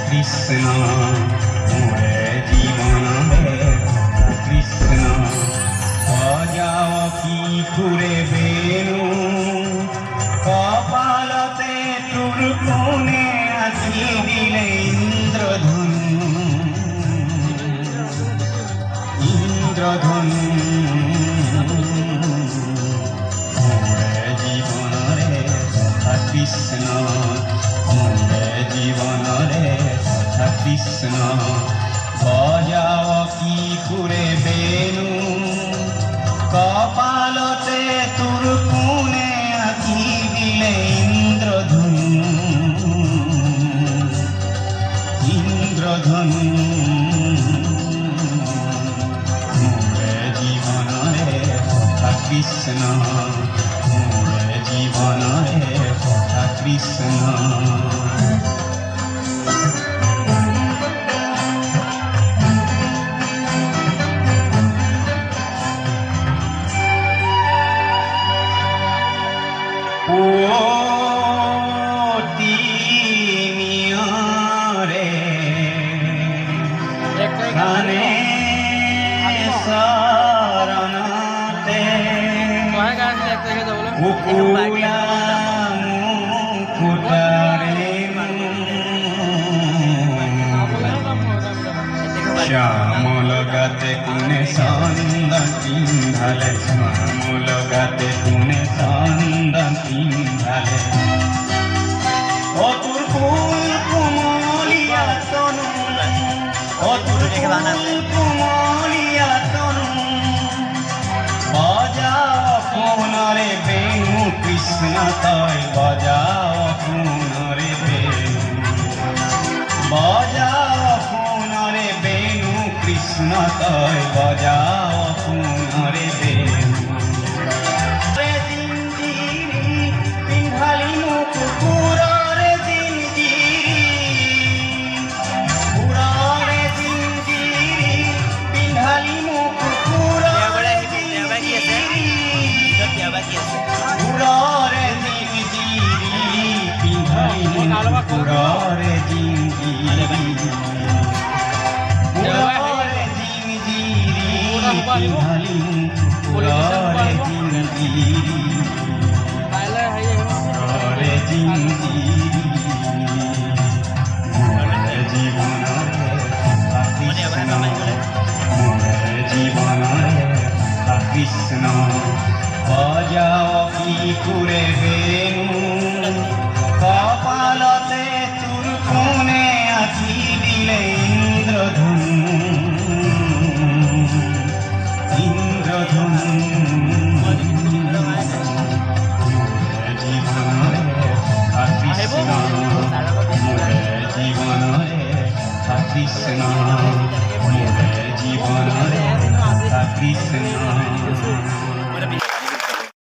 কৃষ্ণ মোরে জীবনরে কৃষ্ণ বজাও কি ঘুরে বেণু কপালতে তোর কোণে আঁকি দিলে ইন্দ্রধনু ইন্দ্রধনু মোরে জীবনরে কৃষ্ণ মোরে জীবনরে কৃষ্ণ বজাও কি ঘুরে বেণু কপালতে তোর কোণে আঁকি দিলে ইন্দ্রধনু ইন্দ্রধনু মোরে জীবনরে কৃষ্ণ মোরে জীবনরে কৃষ্ণ শ্যামল গাতে কুনে সন্দান পিন্ধালে শ্যামল গাতে কুনে সন্দান পিন্ধালে অতুর ফুল কুমলিয়া তনু অতুর ফুল কুমলিয়া তনু বজাও কোনরে বেণু কৃষ্ণ তয় বজাও কোনরে বেণু বজাও কোনরে বেণু কৃষ্ণ তয় বজাও কোনরে বেণু পিন্ধালি মুখ পুররে জিঞ্জিরি পিন্ধালি মুখ পুররে জিঞ্জিরি পুররে জিঞ্জিরি পিন্ধালি মুখ পুররে জিঞ্জিরি পুররে জিঞ্জিরি পিন্ধালি মুখ পুররে জিঞ্জিরি পুররে জিঞ্জিরি মোরে জীবনরে কৃষ্ণ মোরে জীবনরে কৃষ্ণ বজাও কি ঘুরে বেণু কপালতে তোর কোণে আঁকি দিলে ইন্দ্রধনু ইন্দ্রধনু মোরে জীবনরে কৃষ্ণ মোরে জীবনরে কৃষ্ণ মোরে জীবনরে কৃষ্ণ